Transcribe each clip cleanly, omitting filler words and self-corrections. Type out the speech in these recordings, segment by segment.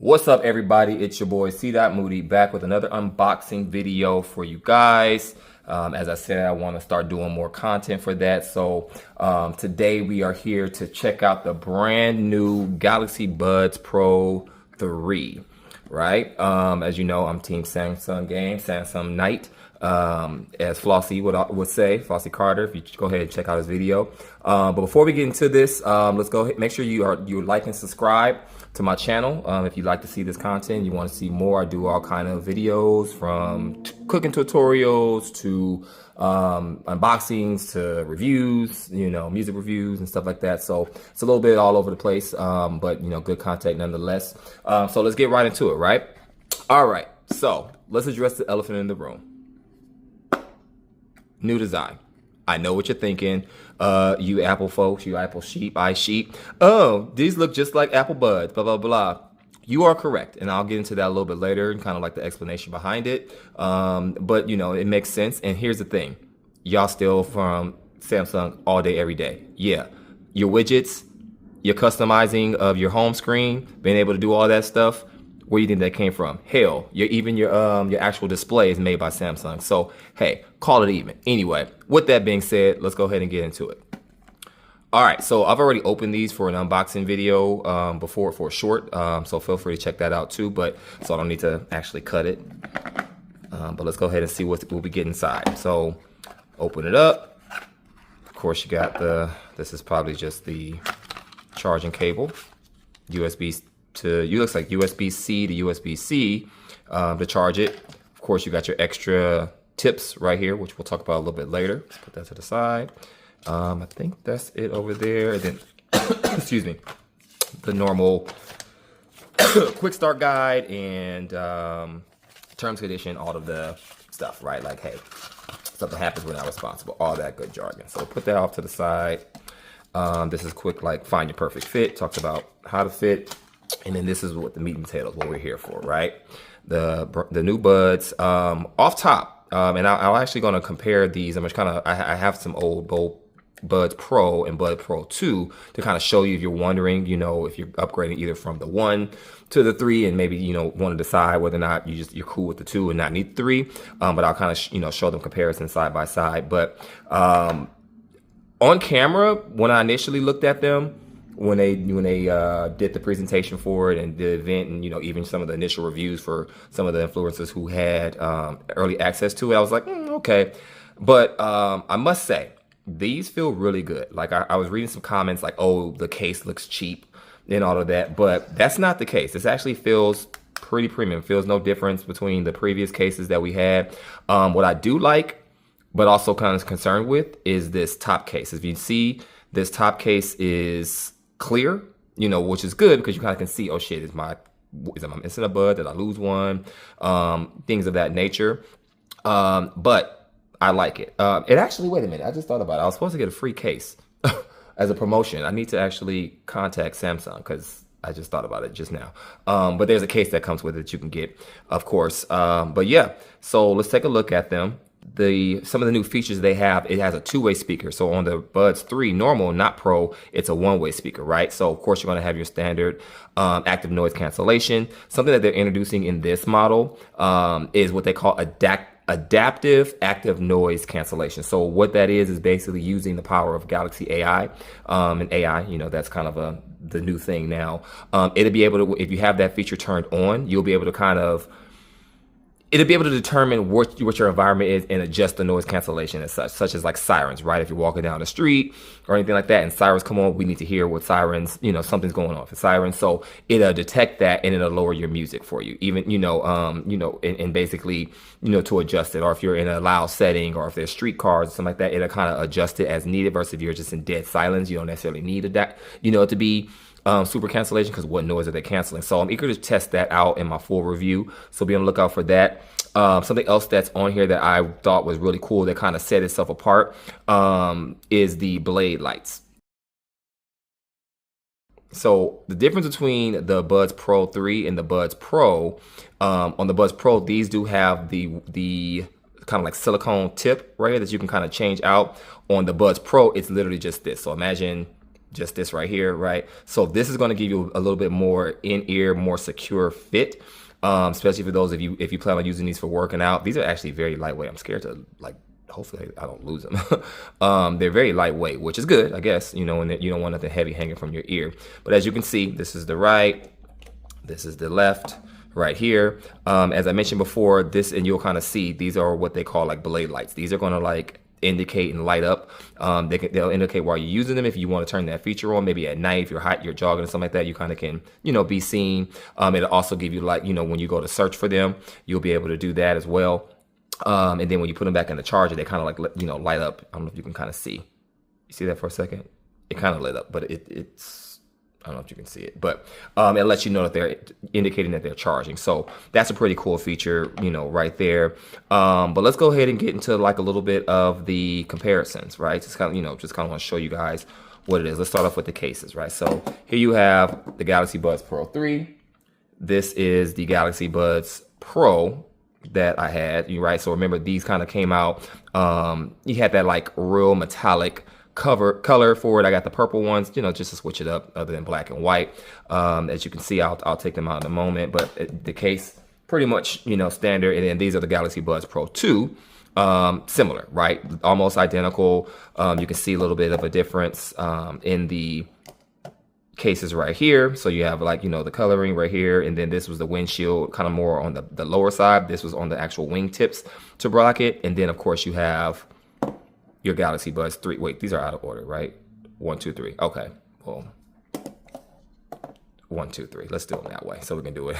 What's up, everybody? It's your boy C. Moody back with another unboxing video for you guys. As I said, I want to start doing more content for that. So today we are here to check out the brand new Galaxy Buds Pro 3. Right? As you know, I'm Team Samsung Game, Samsung Knight. As Flossie would say, Flossie Carter, if you go ahead and check out his video. But before we get into this, let's go ahead, make sure you like and subscribe to my channel. If you'd like to see this content, you want to see more, I do all kind of videos from cooking tutorials to unboxings to reviews, music reviews and stuff like that. So it's a little bit all over the place, but good content nonetheless. So let's get right into it, right? All right, so let's address the elephant in the room. New design. I know what you're thinking. You Apple folks, you Apple sheep, I sheep. Oh, these look just like Apple Buds, blah, blah, blah. You are correct. And I'll get into that a little bit later and kind of like the explanation behind it. But it makes sense. And here's the thing. Y'all still from Samsung all day, every day. Yeah. Your widgets, your customizing of your home screen, being able to do all that stuff. Where do you think that came from? Hell, even your actual display is made by Samsung. So hey, call it even. Anyway, with that being said, let's go ahead and get into it. All right, so I've already opened these for an unboxing video before for a short, so feel free to check that out too. So I don't need to actually cut it. But let's go ahead and see what we get inside. So open it up. Of course, you got this is probably just the charging cable, USB to looks like USB-C to USB-C to charge it. Of course, you got your extra tips right here, which we'll talk about a little bit later. Let's put that to the side. I think that's it over there. And then, excuse me, the normal quick start guide and terms, condition, all of the stuff, right? Like, hey, something happens, we're not responsible. All that good jargon. So put that off to the side. This is quick, like find your perfect fit. Talks about how to fit. And then this is what the meat and potatoes, what we're here for, right? The new buds off top, and I'm actually going to compare these. I'm just I have some old Buds Pro and Buds Pro 2 to kind of show you if you're wondering, if you're upgrading either from the 1 to the 3, and maybe want to decide whether or not you're cool with the 2 and not need the 3. But I'll kind of show them comparison side by side. But on camera, when I initially looked at them, when they did the presentation for it and the event, and even some of the initial reviews for some of the influencers who had early access to it, I was like, okay. But I must say, these feel really good. Like I was reading some comments like, oh, the case looks cheap and all of that, but that's not the case. This actually feels pretty premium. Feels no difference between the previous cases that we had. What I do like, but also kind of concerned with, is this top case. As you see, this top case is clear, which is good because you kind of can see, oh shit, is I missing a bud? Did I lose one? Things of that nature. But I like it. It actually, wait a minute, I just thought about it. I was supposed to get a free case as a promotion. I need to actually contact Samsung because I just thought about it just now. But there's a case that comes with it that you can get, of course. But yeah, so let's take a look at them. Some of the new features they have, it has a two-way speaker. So on the Buds 3 normal, not Pro, it's a one-way speaker, right? So of course you're going to have your standard active noise cancellation. Something that they're introducing in this model is what they call adaptive active noise cancellation. So what that is basically using the power of Galaxy AI, and AI, that's kind of the new thing now. It'll be able to, if you have that feature turned on, you'll be able to it'll be able to determine what your environment is and adjust the noise cancellation as such as like sirens, right? If you're walking down the street or anything like that and sirens come on, we need to hear what sirens, something's going on for sirens. So it'll detect that and it'll lower your music for you, even, and basically, to adjust it. Or if you're in a loud setting or if there's street cars or something like that, it'll kind of adjust it as needed versus if you're just in dead silence, you don't necessarily need that, to be super cancellation, because what noise are they canceling? So I'm eager to test that out in my full review, so be on the lookout for that. Something else that's on here that I thought was really cool that kind of set itself apart is the Blade lights. So the difference between the Buds Pro 3 and the Buds Pro, on the Buds Pro, these do have the kind of like silicone tip right here that you can kind of change out. On the Buds Pro, it's literally just this. So imagine just this right here, right? So this is going to give you a little bit more in-ear, more secure fit, especially for those of you, if you plan on using these for working out. These are actually very lightweight. I'm scared to like, hopefully I don't lose them. They're very lightweight, which is good, I guess, you know, and you don't want nothing heavy hanging from your ear. But as you can see, this is the right, this is the left right here. As I mentioned before, this, and you'll kind of see, these are what they call like belay lights. These are going to like indicate and light up. They'll indicate while you're using them. If you want to turn that feature on, maybe at night, if you're hot, you're jogging or something like that, you kind of can, you know, be seen. It'll also give you like, you know, when you go to search for them, you'll be able to do that as well. And then when you put them back in the charger, they kind of like, you know, light up. I don't know if you can kind of see. You see that for a second? It kind of lit up, but it's, I don't know if you can see it, but it lets you know that they're indicating that they're charging. So that's a pretty cool feature, you know, right there. But let's go ahead and get into like a little bit of the comparisons, right? Just kind of, you know, just kind of want to show you guys what it is. Let's start off with the cases, right? So here you have the Galaxy Buds Pro 3. This is the Galaxy Buds Pro that I had, right? So remember, these kind of came out, you had that like real metallic color for it. I got the purple ones, you know, just to switch it up other than black and white. As you can see, I'll take them out in a moment, but the case pretty much, you know, standard. And then these are the Galaxy Buds Pro 2, similar, right? Almost identical. You can see a little bit of a difference in the cases right here. So you have like, you know, the coloring right here, and then this was the windshield, kind of more on the lower side. This was on the actual wing tips to block it. And then of course you have your Galaxy Buds 3. Wait, these are out of order, right? 1, 2, 3. Okay, well, 1, 2, 3. Let's do them that way so we can do it.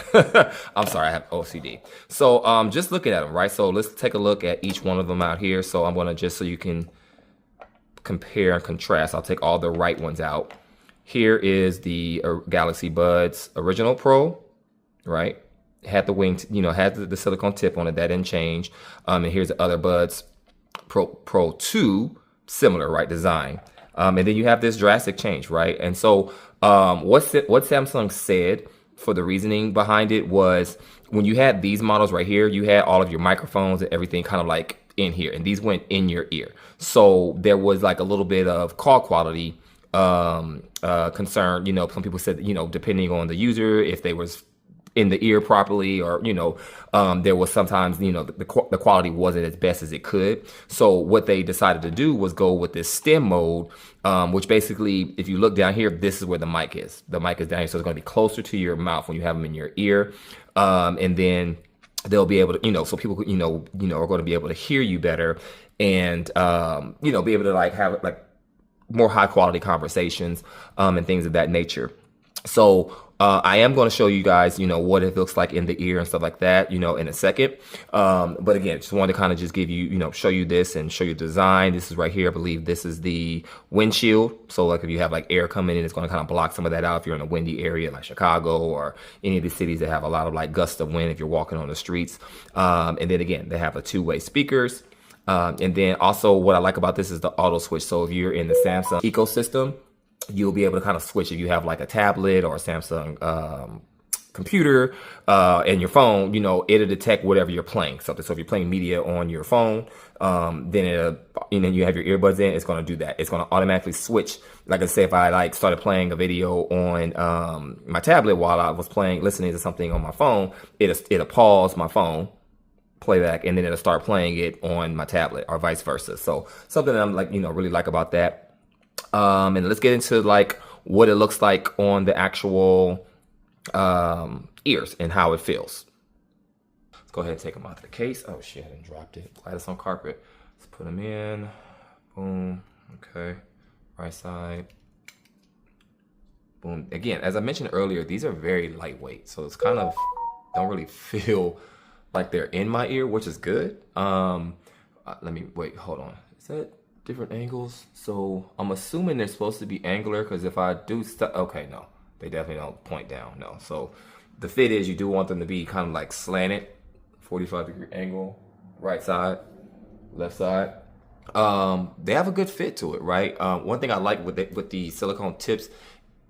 I'm sorry, I have OCD. So just looking at them, right? So let's take a look at each one of them out here. So I'm gonna, just so you can compare and contrast, I'll take all the right ones out. Here is the Galaxy Buds Original Pro, right? Had the wing, you know, had the silicone tip on it. That didn't change. And here's the other Buds Pro 2, similar, right, design. And then you have this drastic change, right? And so what Samsung said for the reasoning behind it was, when you had these models right here, you had all of your microphones and everything kind of like in here, and these went in your ear. So there was like a little bit of call quality concern. You know, some people said, you know, depending on the user, if they was in the ear properly, or, you know, there was sometimes, you know, the quality wasn't as best as it could. So what they decided to do was go with this stem mode, which basically, if you look down here, this is where the mic is. The mic is down here, so it's going to be closer to your mouth when you have them in your ear. And then they'll be able to, you know, so people, you know, are going to be able to hear you better, and, you know, be able to like have like more high quality conversations, and things of that nature. So I am going to show you guys, you know, what it looks like in the ear and stuff like that, you know, in a second. But again, just wanted to kind of just give you, you know, show you this and show you the design. This is right here. I believe this is the windshield. So like if you have like air coming in, it's going to kind of block some of that out if you're in a windy area like Chicago or any of the cities that have a lot of like gusts of wind if you're walking on the streets. And then again, they have a two-way speakers. And then also what I like about this is the auto switch. So if you're in the Samsung ecosystem, you'll be able to kind of switch if you have like a tablet or a Samsung computer and your phone, you know, it'll detect whatever you're playing. So if you're playing media on your phone, then you have your earbuds in, it's going to do that. It's going to automatically switch. Like I say, if I like started playing a video on my tablet while I was listening to something on my phone, it'll pause my phone playback, and then it'll start playing it on my tablet, or vice versa. So something that I'm like, you know, really like about that. And let's get into like what it looks like on the actual ears and how it feels. Let's go ahead and take them out of the case. Oh shit, I done dropped it. Glad it's on carpet. Let's put them in. Boom. Okay. Right side. Boom. Again, as I mentioned earlier, these are very lightweight, so it's kind of don't really feel like they're in my ear, which is good. Let me wait. Hold on. Is that different angles? So I'm assuming they're supposed to be angular, because if I do stuff, okay, no, they definitely don't point down. No. So the fit is, you do want them to be kind of like slanted, 45-degree angle, right side, left side. They have a good fit to it, right? One thing I like with the silicone tips,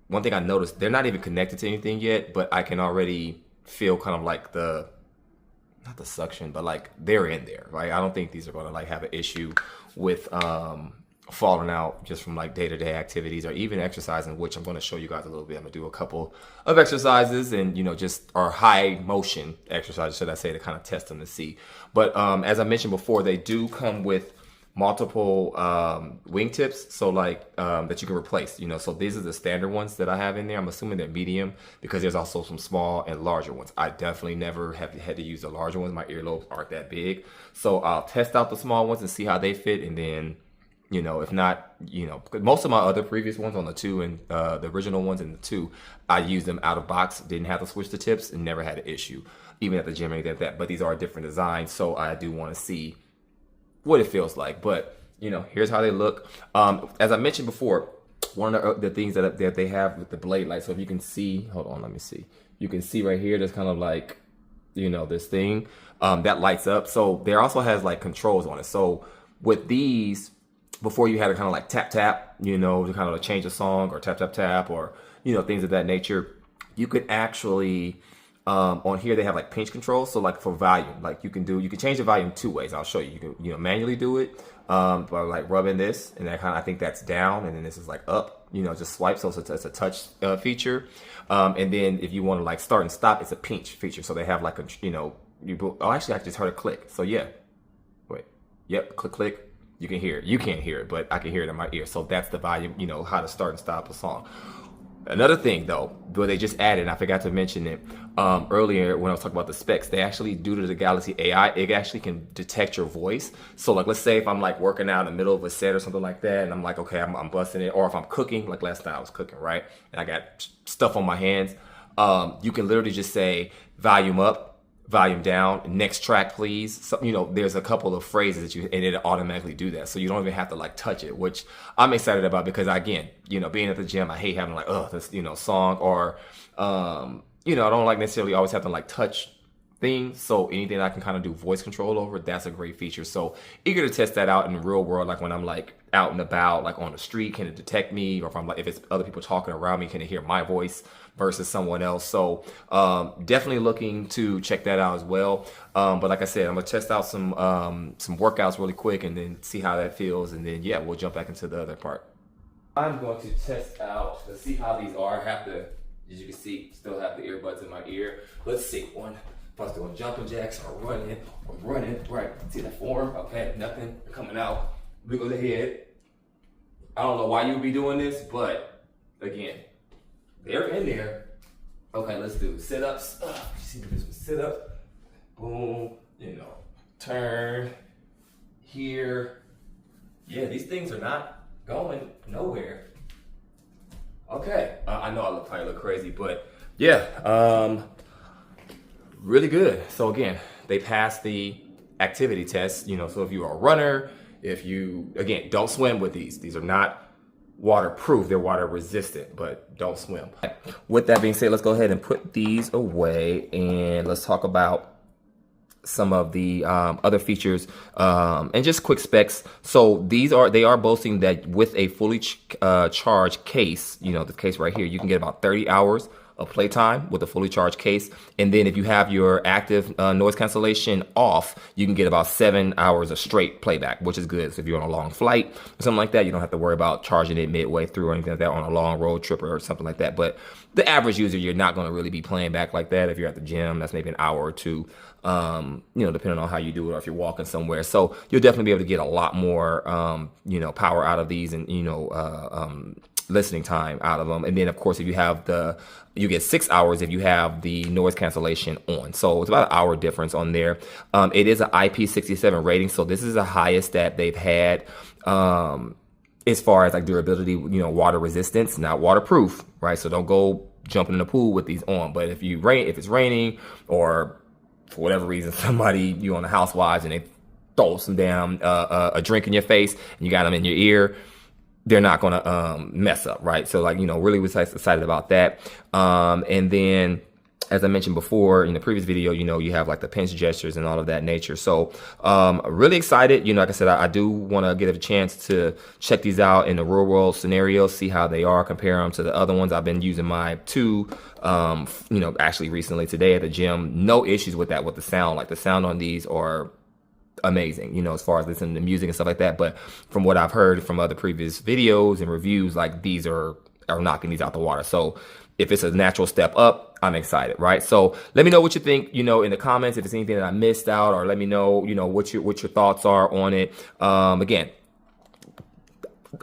one thing I noticed, they're not even connected to anything yet, but I can already feel kind of like not the suction, but like they're in there, right? I don't think these are going to like have an issue with falling out just from like day-to-day activities or even exercising, which I'm going to show you guys a little bit. I'm gonna do a couple of exercises and, you know, just our high motion exercises, should I say, to kind of test them to see. But as I mentioned before, they do come with multiple wingtips, so like that you can replace, you know. So these are the standard ones that I have in there. I'm assuming they're medium because there's also some small and larger ones. I definitely never have had to use the larger ones. My earlobes aren't that big, so I'll test out the small ones and see how they fit, and then, you know, if not, you know, most of my other previous ones on the 2 and the original ones in the 2, I used them out of box, didn't have to switch the tips, and never had an issue, even at the gym or anything like that. But these are different designs, so I do want to see what it feels like. But, you know, here's how they look. As I mentioned before, one of the things that they have with the blade light, so if you can see, hold on, let me see. You can see right here, there's kind of like, you know, this thing that lights up. So there also has like controls on it. So with these, before you had to kind of like tap tap, you know, to kind of like change a song, or tap tap tap, or, you know, things of that nature. You could actually on here they have like pinch controls. So like for volume, like you can change the volume 2 ways. I'll show you. You can, you know, manually do it by like rubbing this, and that kind of, I think that's down, and then this is like up. You know, just swipe. So it's a touch feature. And then if you want to like start and stop, it's a pinch feature. So they have like a, you know, actually I just heard a click. So yeah, wait, yep, click click. You can hear it. You can't hear it, but I can hear it in my ear. So that's the volume, you know, how to start and stop a song. Another thing though, where they just added, and I forgot to mention it earlier when I was talking about the specs, they actually, due to the Galaxy AI, it actually can detect your voice. So like, let's say if I'm like working out in the middle of a set or something like that, and I'm like, okay, I'm busting it, or if I'm cooking, like last night I was cooking, right? And I got stuff on my hands. You can literally just say volume up, volume down, next track please. So, you know, there's a couple of phrases that and it automatically do that. So you don't even have to like touch it, which I'm excited about, because again, you know, being at the gym, I hate having like, this, you know, song, or, you know, I don't like necessarily always have to like touch things. So anything I can kind of do voice control over, that's a great feature. So eager to test that out in the real world. Like when I'm like out and about, like on the street, can it detect me? Or if I'm like, if it's other people talking around me, can it hear my voice versus someone else? So definitely looking to check that out as well. But like I said, I'm gonna test out some workouts really quick, and then see how that feels, and then yeah, we'll jump back into the other part. I'm going to test out to see how these are. I have to, as you can see, still have the earbuds in my ear. Let's see. One, if I was doing jumping jacks or running, right? See the form? Okay, nothing coming out. Wiggle the head. I don't know why you would be doing this, but again, they're in there. Okay, let's do sit-ups. See this one, sit-up. Boom. You know, turn here. Yeah, these things are not going nowhere. Okay, I know I probably look crazy, but yeah, really good. So again, they passed the activity test. You know, so if you are a runner, if you, again, don't swim with these. These are not waterproof, they're water resistant, but don't swim. With that being said, let's go ahead and put these away, and let's talk about some of the other features and just quick specs. So they are boasting that with a fully charged case, you know, the case right here, you can get about 30 hours of playtime with a fully charged case. And then if you have your active noise cancellation off, you can get about 7 hours of straight playback, which is good. So if you're on a long flight or something like that, you don't have to worry about charging it midway through or anything like that on a long road trip or something like that. But the average user, you're not going to really be playing back like that. If you're at the gym, that's maybe an hour or two, you know, depending on how you do it, or if you're walking somewhere. So you'll definitely be able to get a lot more, you know, power out of these, and, you know, listening time out of them. And then of course, if you have you get 6 hours if you have the noise cancellation on. So it's about an hour difference on there. It is an IP67 rating. So this is the highest that they've had, as far as like durability, you know, water resistance, not waterproof, right? So don't go jumping in the pool with these on. But if it's raining, or for whatever reason, you on the Housewives and they throw some damn a drink in your face and you got them in your ear, they're not going to mess up, right? So like, you know, really was excited about that. And then, as I mentioned before in the previous video, you know, you have like the pinch gestures and all of that nature. So really excited. You know, like I said, I do want to get a chance to check these out in the real world scenario, see how they are, compare them to the other ones. I've been using my 2, you know, actually recently today at the gym. No issues with that, with the sound. Like the sound on these are amazing, you know, as far as listening to music and stuff like that. But from what I've heard from other previous videos and reviews, like these are knocking these out the water. So if it's a natural step up, I'm excited, right? So let me know what you think, you know, in the comments, if there's anything that I missed out, or let me know, you know, what your thoughts are on it. Again,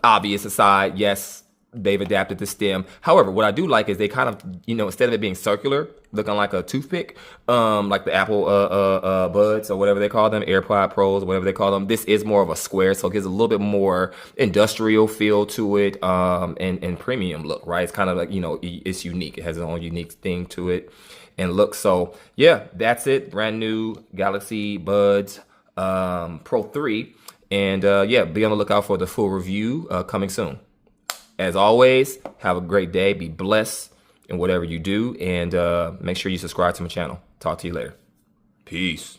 obvious aside, yes, they've adapted the stem. However, what I do like is they kind of, you know, instead of it being circular, looking like a toothpick, like the Apple Buds or whatever they call them, AirPod Pros, whatever they call them, this is more of a square, so it gives a little bit more industrial feel to it, and premium look, right? It's kind of like, you know, it's unique. It has its own unique thing to it and look. So yeah, that's it. Brand new Galaxy Buds Pro 3. And yeah, be on the lookout for the full review coming soon. As always, have a great day. Be blessed in whatever you do. And make sure you subscribe to my channel. Talk to you later. Peace.